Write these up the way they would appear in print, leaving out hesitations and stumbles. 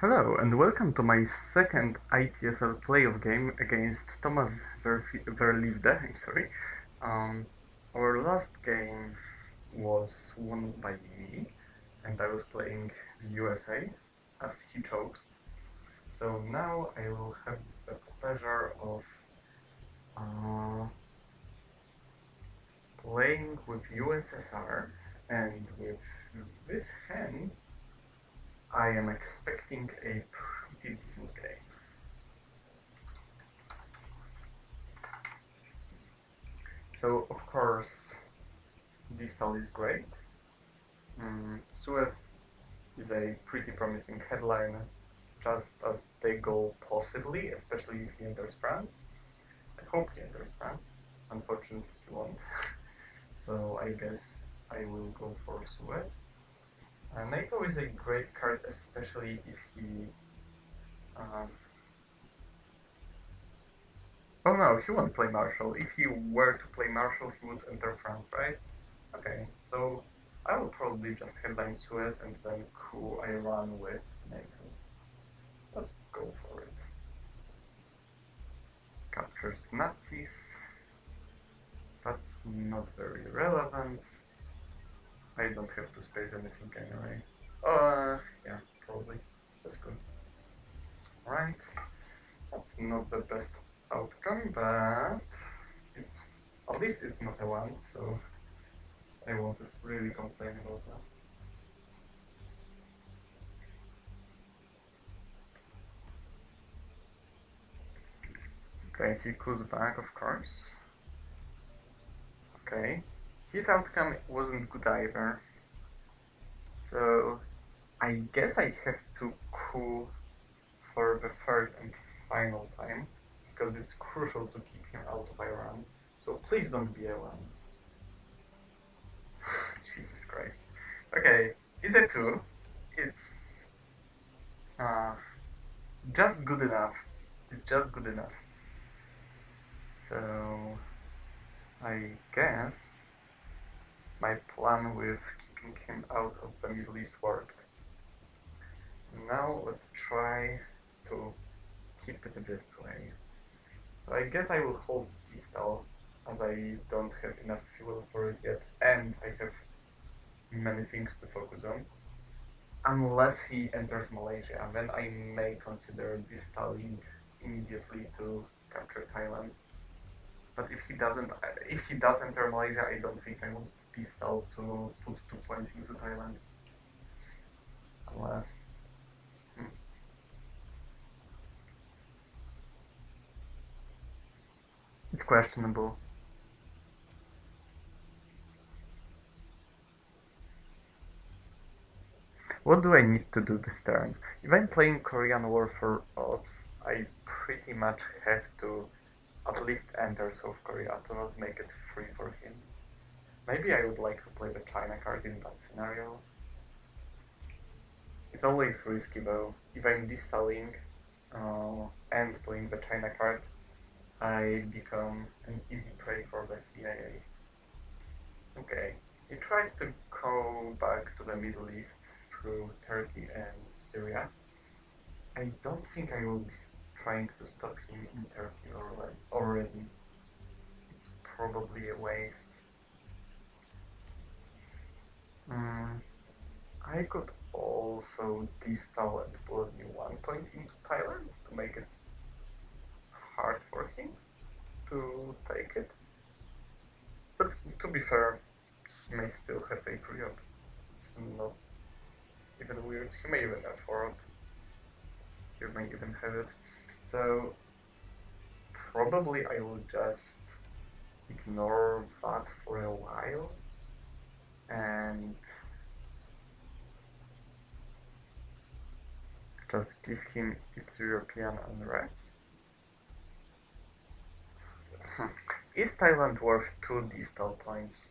Hello and welcome to my second ITSL playoff game against Thomas Verliefde. I'm sorry. Um, our last game was won by me, and I was playing the USA as he chose. So now I will have the pleasure of uh, playing with USSR, and with this hand, I am expecting a pretty decent game. So of course, Distal is great. Suez is a pretty promising headline, just as they go possibly, especially if he enters France. I hope he enters France. Unfortunately, he won't. So I guess I will go for Suez. NATO is a great card, especially if he. Um, oh no, he won't play Marshall. If he were to play Marshall, he would enter France, right? Okay, so I will probably just headline Suez and then coup Iran with NATO. Let's go for it. Captures Nazis. That's not very relevant. I don't have to space anything anyway. Yeah, probably. That's good. Right. That's not the best outcome, but it's at least it's not a one, so I won't really complain about that. Okay, he coups back, of course. Okay. His outcome wasn't good either. So I guess I have to coup for the third and final time, because it's crucial to keep him out of Iran. So please don't be Iran. Jesus Christ. Okay, it's a 2. It's uh, just good enough. It's just good enough. So I guess my plan with keeping him out of the Middle East worked. Now let's try to keep it this way. So I guess I will hold Distal, as I don't have enough fuel for it yet, and I have many things to focus on. Unless he enters Malaysia, then I may consider Distaling immediately to capture Thailand. But if he does enter Malaysia, I don't think I will Distal to put 2 points into Thailand. Unless. It's questionable. What do I need to do this turn? If I'm playing Korean War for Ops, I pretty much have to at least enter South Korea to not make it free for him. Maybe I would like to play the China card in that scenario. It's always risky though. If I'm distaling and playing the China card, I become an easy prey for the CIA. Okay, he tries to go back to the Middle East through Turkey and Syria. I don't think I will be trying to stop him in Turkey already. It's probably a waste. I could also distal and put me 1 point into Thailand to make it hard for him to take it. But to be fair, he may still have a 3 up. It's not even weird. He may even have 4 up. He may even have it. So probably I will just ignore that for a while and just give him East European unrest. Is Thailand worth 2 distal points?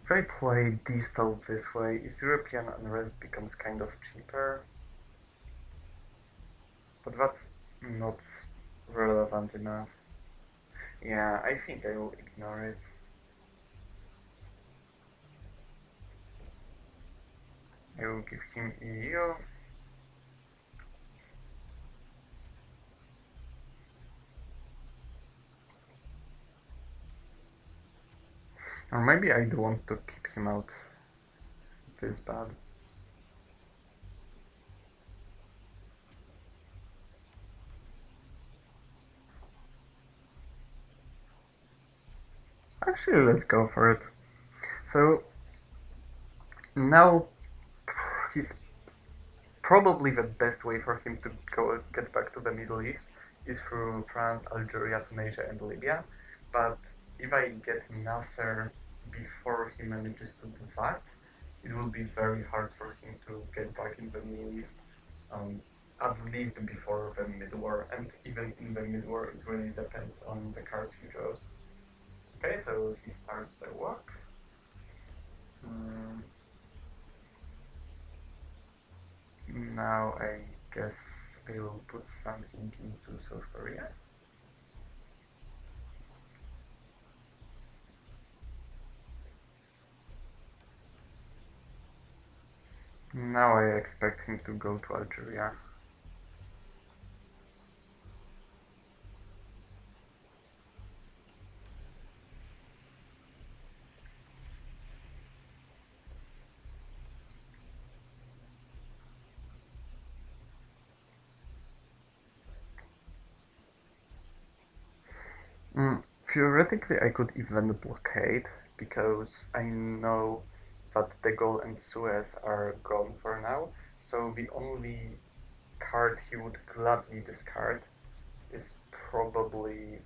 If I play distal this way, East European unrest becomes kind of cheaper. But that's not relevant enough. Yeah, I think I will ignore it. I will give him EU. Or maybe I don't want to keep him out this bad. Actually, let's go for it. So now he's probably the best way for him to get back to the Middle East is through France, Algeria, Tunisia, and Libya. But if I get Nasser before he manages to do that, it will be very hard for him to get back in the Middle East, um, at least before the mid-war. And even in the mid-war, it really depends on the cards he draws. Okay, so he starts by walk. Mm, Now I guess I will put something into South Korea. Now I expect him to go to Algeria. Theoretically, I could even blockade because I know that the Gaulle and Suez are gone for now. So the only card he would gladly discard is probably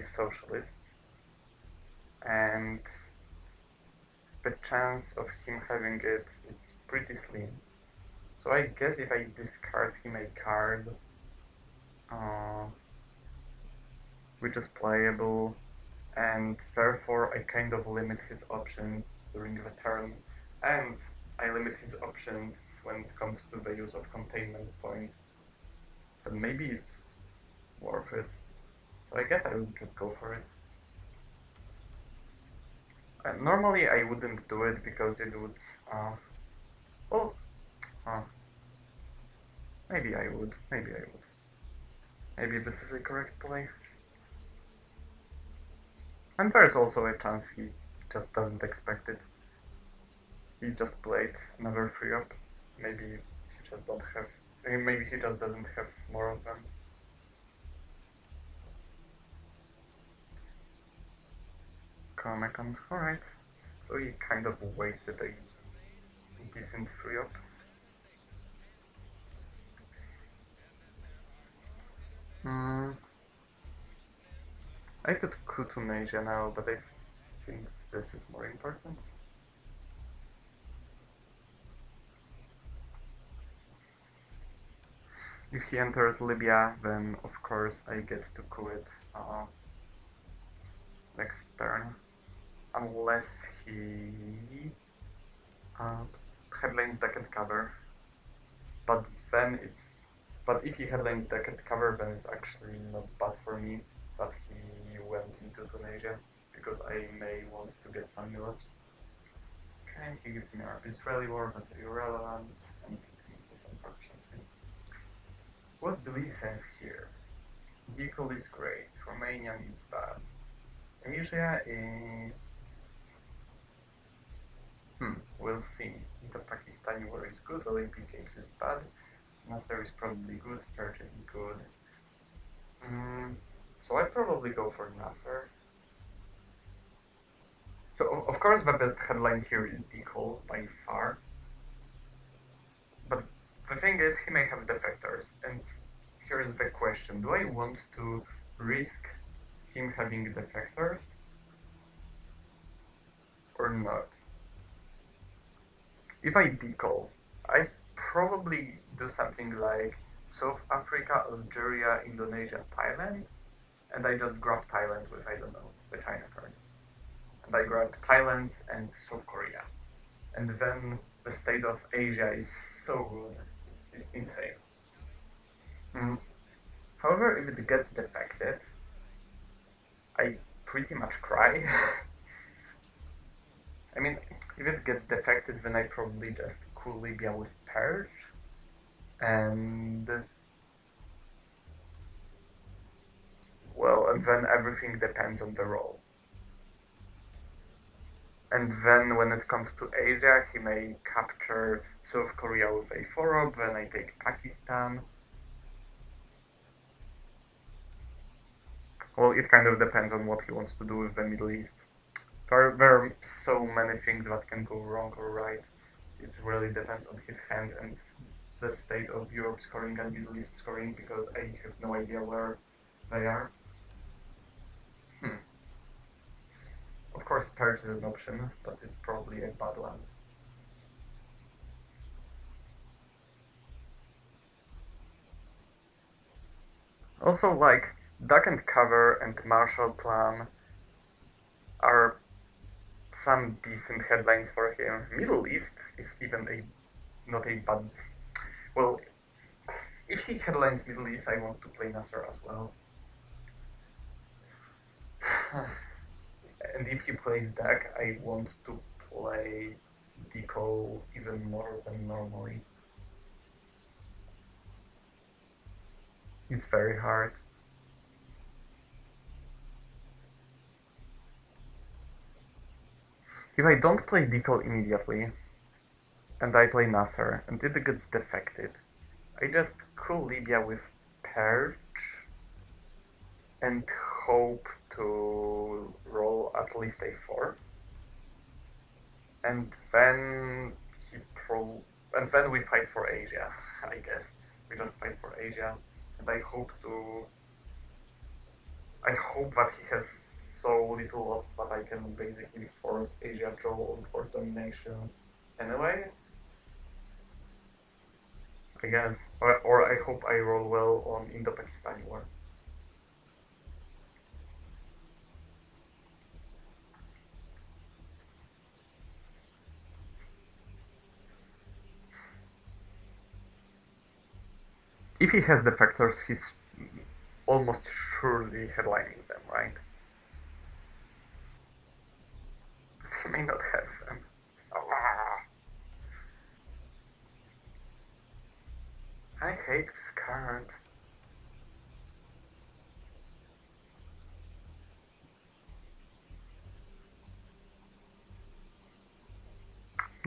socialists, and the chance of him having it's pretty slim. So I guess if I discard him a card, uh, which is playable, and therefore I kind of limit his options during the turn, and I limit his options when it comes to the use of containment point, then maybe it's worth it. So I guess I would just go for it. Normally I wouldn't do it because it would, well, uh, maybe I would, maybe I would. Maybe this is a correct play. And there's also a chance he just doesn't expect it. He just played another 3-up. Maybe he just don't have. Maybe he just doesn't have more of them. Comic-Con, alright. So he kind of wasted a decent 3-up. Mm, I could coup Tunisia now, but I think this is more important. If he enters Libya, then of course I get to coup it next turn. Unless he headlines deck and cover. But then but if he headlines deck and cover, then it's actually not bad for me that he went into Tunisia, because I may want to get some Europe's. Okay, he gives me Arab-Israeli war, that's irrelevant, and it misses, unfortunately. What do we have here? Deacle is great, Romanian is bad. Asia is... we'll see. The Pakistani war is good, Olympic Games is bad, Nasser is probably good, Perch is good. So I'd probably go for Nasser. So of course the best headline here is Deacle by far. But the thing is, he may have defectors, and here's the question: do I want to risk him having defectors or not? If I Deacle, I probably do something like South Africa, Algeria, Indonesia, Thailand, and I just grab Thailand with, I don't know, the China card. And I grab Thailand and South Korea. And then the state of Asia is so good. It's insane. Mm. However, if it gets defected, I pretty much cry. I mean, if it gets defected, then I probably just cool Libya with Purge, and well, and then everything depends on the role. And then when it comes to Asia, he may capture South Korea with a 4-up, then I take Pakistan. Well, it kind of depends on what he wants to do with the Middle East. There are so many things that can go wrong or right. It really depends on his hand and the state of Europe scoring and Middle East scoring, because I have no idea where they are. Of course, Purge is an option, but it's probably a bad one. Also, like, Duck and Cover and Marshall Plan are some decent headlines for him. Middle East is even not a bad. Well, if he headlines Middle East, I want to play Nasser as well. And if he plays Duck, I want to play Deco even more than normally. It's very hard. If I don't play Deco immediately, and I play Nasser, and it gets defected, I just cool Libya with Purge, and hope to roll at least a 4. And then and then we fight for Asia, I guess. We just fight for Asia, and I hope that he has so little ops that I can basically force Asia draw or domination anyway. I guess. Or I hope I roll well on Indo-Pakistani war. If he has defectors, he's almost surely headlining them, right? He may not have them. I hate this card.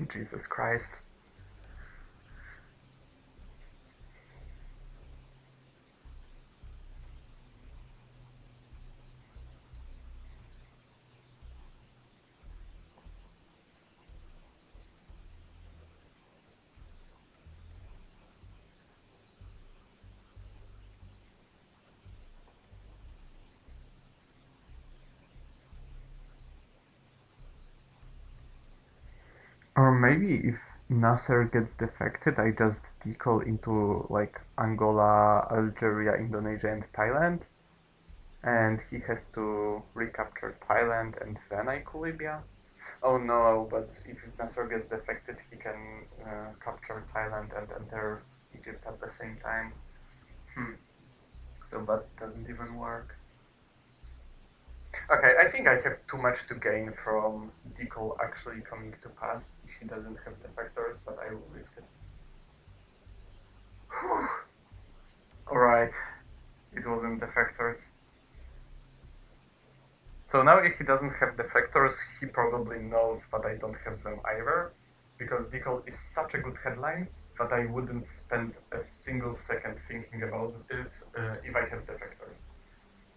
Jesus Christ. Or maybe if Nasser gets defected, I just decal into like Angola, Algeria, Indonesia, and Thailand. And he has to recapture Thailand and then I cool Libya. Oh no, but if Nasser gets defected, he can capture Thailand and enter Egypt at the same time. So that doesn't even work. Okay, I think I have too much to gain from Deco actually coming to pass if he doesn't have defectors, but I will risk it. Alright, it wasn't defectors. So now if he doesn't have defectors, he probably knows that I don't have them either, because Deco is such a good headline that I wouldn't spend a single second thinking about it if I had defectors.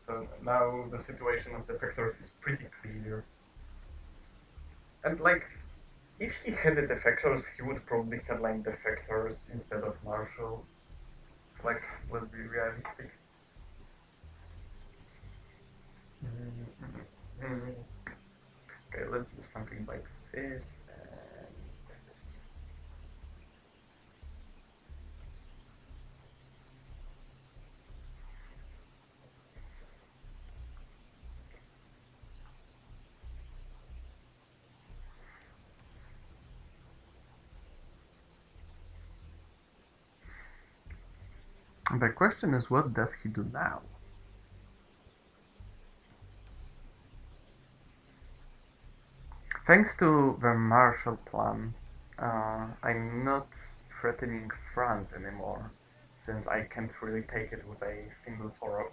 So now the situation of defectors is pretty clear. And like, if he had the defectors, he would probably headline defectors instead of Marshall. Like, let's be realistic. Okay, let's do something like this and this. The question is, what does he do now? Thanks to the Marshall Plan, I'm not threatening France anymore, since I can't really take it with a single throw.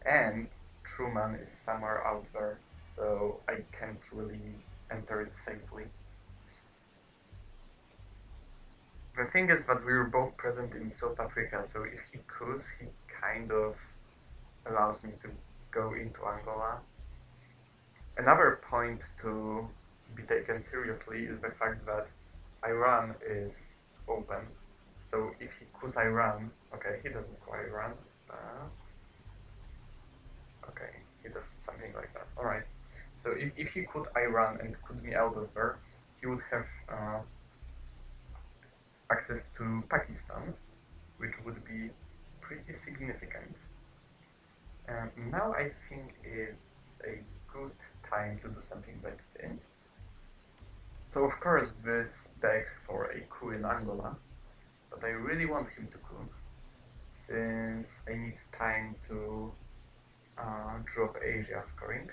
And Truman is somewhere out there, so I can't really enter it safely. The thing is that we were both present in South Africa, so if he could, he kind of allows me to go into Angola. Another point to be taken seriously is the fact that Iran is open. So if he coups Iran, okay, he doesn't quite Iran, but okay, he does something like that. All right. So if he could Iran and could me out of there, he would have access to Pakistan, which would be pretty significant. Now I think it's a good time to do something like this. So of course this begs for a coup in Angola, but I really want him to coup, since I need time to drop Asia scoring,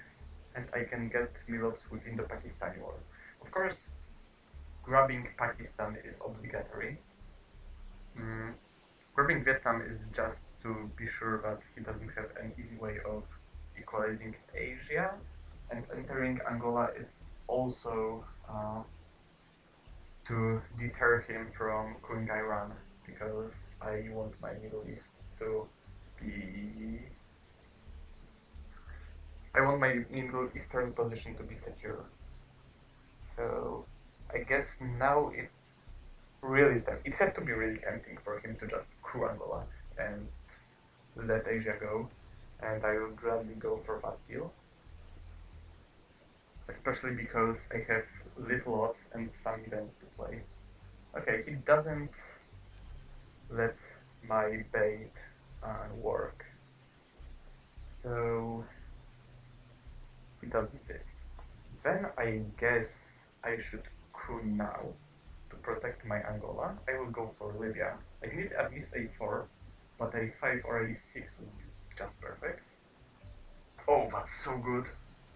and I can get Milops within the Pakistani war. Of course, grabbing Pakistan is obligatory. Mm, Grabbing Vietnam is just to be sure that he doesn't have an easy way of equalizing Asia, and entering Angola is also to deter him from coupping Iran, because I want my Middle East to be. I want my Middle Eastern position to be secure. So I guess now it's really it has to be really tempting for him to just coup Angola and let Asia go, and I will gladly go for that deal. Especially because I have little ops and some events to play. Okay, he doesn't let my bait work. So he does this. Then I guess I should coup now to protect my Angola. I will go for Libya. I need at least a4, but a5 or a6 would be just perfect. Oh, that's so good.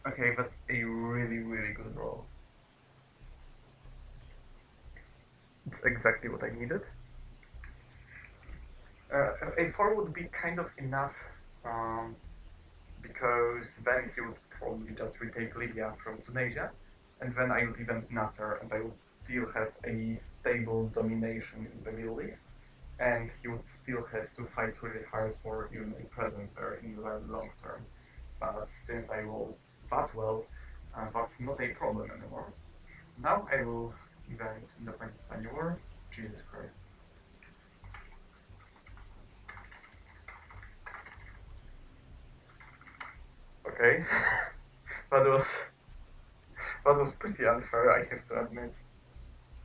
Okay, that's a really, really good roll. It's exactly what I needed. A4 would be kind of enough, um, because then he would probably just retake Libya from Tunisia, and then I would event Nasser, and I would still have a stable domination in the Middle East, and he would still have to fight really hard for even a presence there in the long term. But since I rolled that well, that's not a problem anymore. Now I will event in the Pakistani war. Jesus Christ. Okay, that was that was pretty unfair, I have to admit.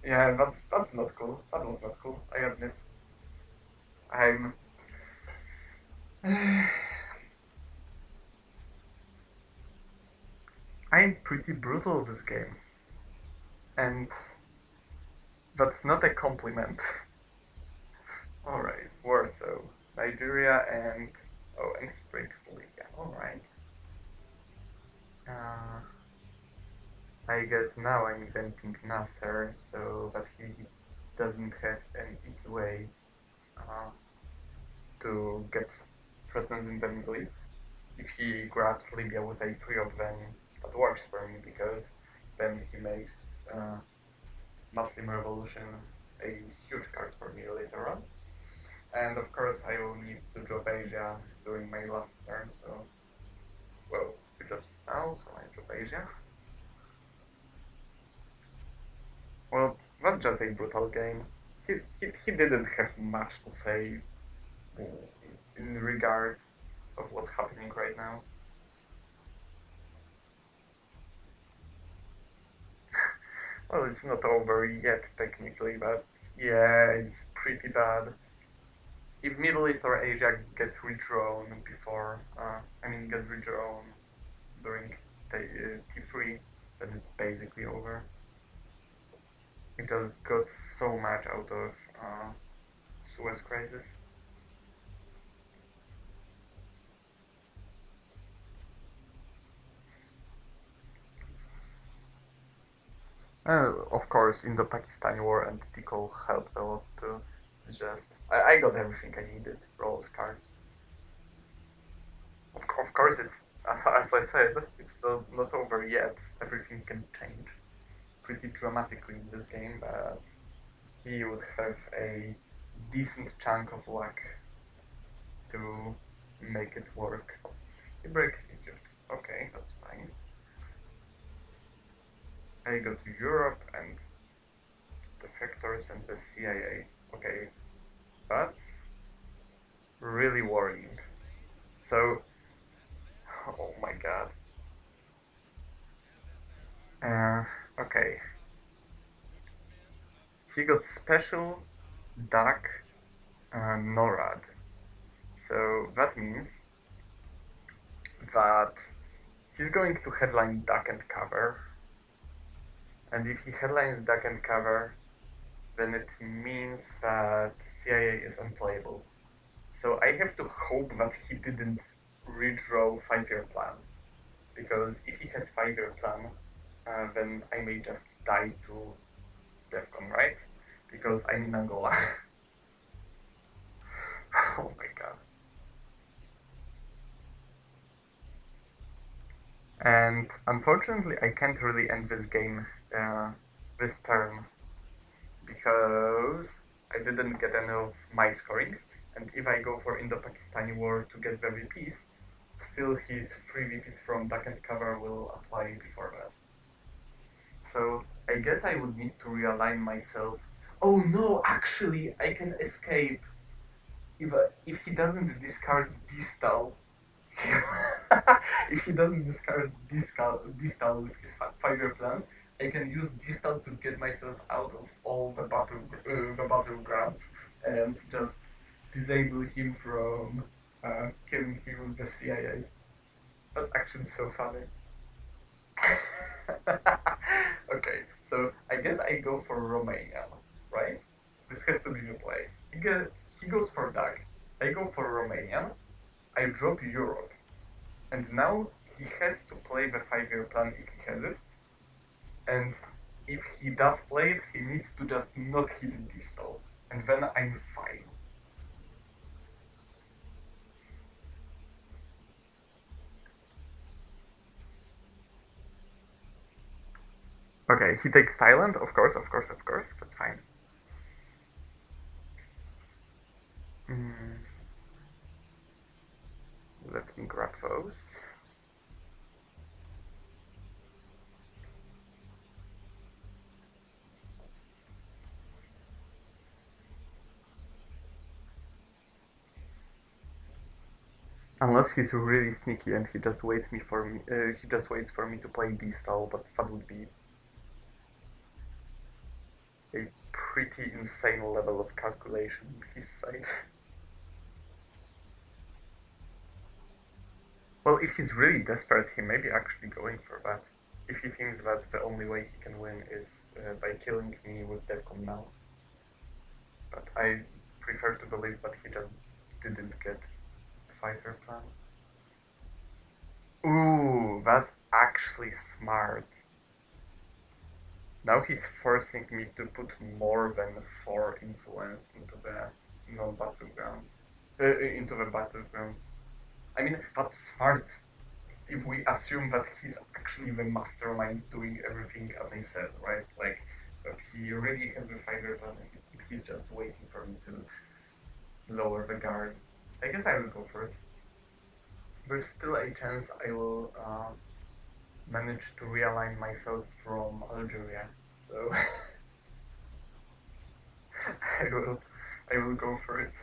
Yeah, that's not cool. That was not cool, I admit. I'm I'm pretty brutal this game. And that's not a compliment. Alright, Warsaw, Nigeria, and oh, and he breaks Libya. Alright. Uh, I guess now I'm inventing Nasser so that he doesn't have an easy way uh, to get presence in the Middle East. If he grabs Libya with a 3-up, then that works for me, because then he makes Muslim Revolution a huge card for me later on. And of course, I will need to drop Asia during my last turn, so. Well, he drops it now, so I drop Asia. Well, that's just a brutal game. He didn't have much to say in regard of what's happening right now. Well, it's not over yet technically, but yeah, it's pretty bad. If Middle East or Asia get redrawn before, get redrawn during T3, then it's basically over. We just got so much out of Suez Crisis. Of course, in the Pakistani war, and Tikal helped a lot too. It's just I got everything I needed. Rolls, cards. Of course, it's as I said, it's not over yet. Everything can change pretty dramatically in this game, but he would have a decent chunk of luck to make it work. He breaks Egypt. Okay, that's fine. I go to Europe and defectors and the CIA. Okay, that's really worrying. So, oh my god. Uh, okay. He got special duck NORAD. So that means that he's going to headline duck and cover. And if he headlines duck and cover, then it means that CIA is unplayable. So I have to hope that he didn't redraw 5-year plan. Because if he has 5-year plan, then I may just die to DEFCON, right? Because I'm in Angola. Oh my god. And unfortunately, I can't really end this game this turn because I didn't get any of my scorings. And if I go for Indo-Pakistani war to get the VPs, still his 3 VPs from duck and cover will apply before that. So I guess I would need to realign myself. Oh no, actually, I can escape if he doesn't discard distal. If he doesn't discard distal with his 5-year plan, I can use distal to get myself out of all the battlegrounds and just disable him from killing me with the CIA. That's actually so funny. Okay, so I guess I go for Romania, right? This has to be the play. He goes for Doug. I go for Romania. I drop Europe. And now he has to play the 5-year plan if he has it. And if he does play it, he needs to just not hit distal. And then I'm fine. Okay, he takes Thailand, of course. That's fine. Mm, let me grab those. Unless he's really sneaky and he just waits for me to play distal, but that would be a pretty insane level of calculation on his side. Well, if he's really desperate, he may be actually going for that. If he thinks that the only way he can win is by killing me with Defcon now. But I prefer to believe that he just didn't get a 5-year plan. Ooh, that's actually smart. Now he's forcing me to put more than 4 influence into the non-battlegrounds. Into the battlegrounds. I mean, that's smart if we assume that he's actually the mastermind doing everything as I said, right? Like, that he really has the 5-year plan, he's just waiting for me to lower the guard. I guess I will go for it. There's still a chance I will manage to realign myself from Algeria, so I will go for it.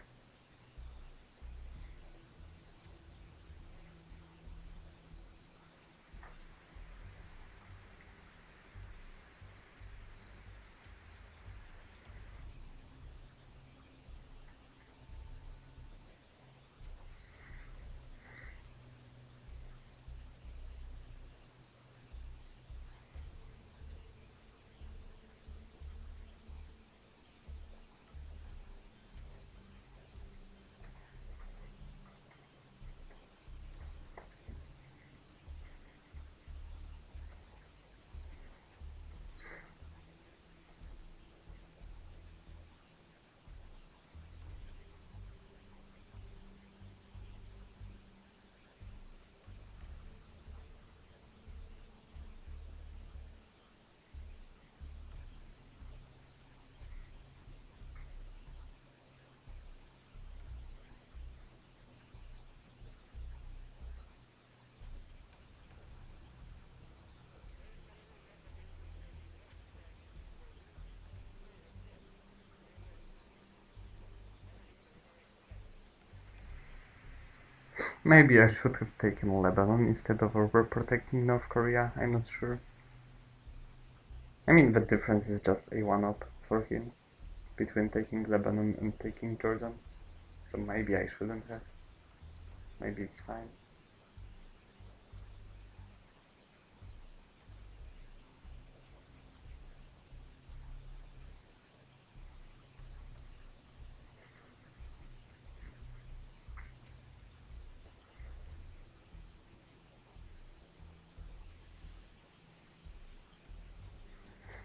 Maybe I should have taken Lebanon instead of overprotecting North Korea, I'm not sure. I mean, the difference is just a one-up for him between taking Lebanon and taking Jordan. So maybe I shouldn't have. Maybe it's fine.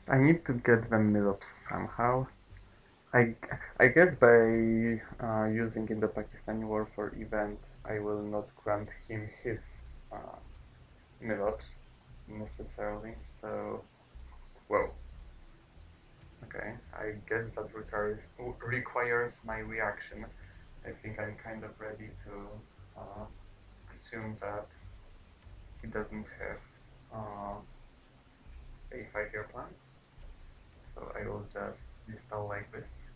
I need to get the Milops somehow. I, I guess by using in the Pakistani War for event, I will not grant him his Milops necessarily. So, well, okay. I guess that requires my reaction. I think I'm kind of ready to assume that he doesn't have a 5-year plan. So I will just install like this.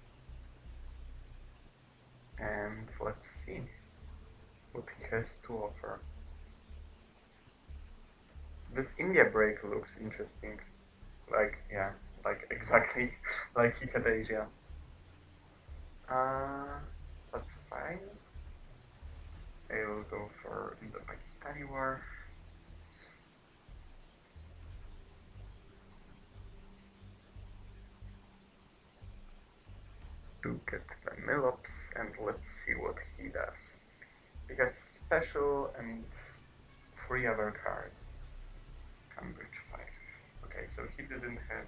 And let's see what he has to offer. This India break looks interesting. Like, yeah, like exactly like he had Asia. That's fine. I will go for the Pakistani war. To get the Milops and let's see what he does. Because special and 3 other cards. Cambridge 5. Okay, so he didn't have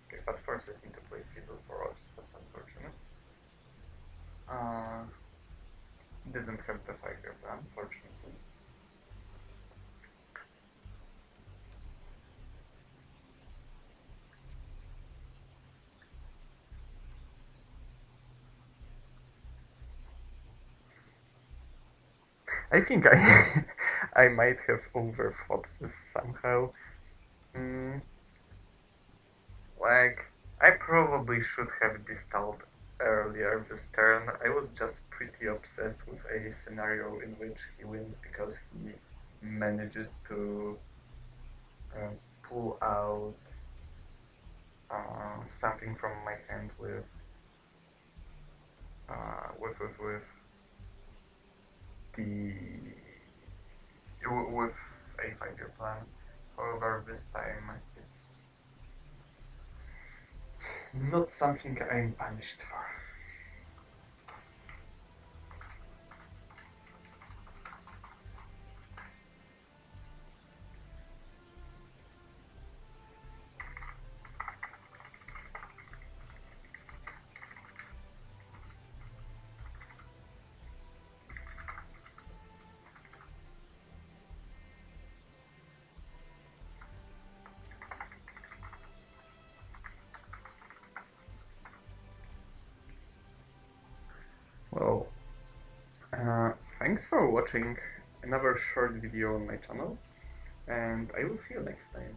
okay, but forces me to play Fiddle for us, that's unfortunate. Didn't have the 5-year plan, fortunately. I think I I might have overthought this somehow. Mm, like, I probably should have distalled earlier this turn. I was just pretty obsessed with a scenario in which he wins because he manages to pull out something from my hand with the with a 5-year plan. However, this time it's not something I'm punished for. Well, thanks for watching another short video on my channel, and I will see you next time.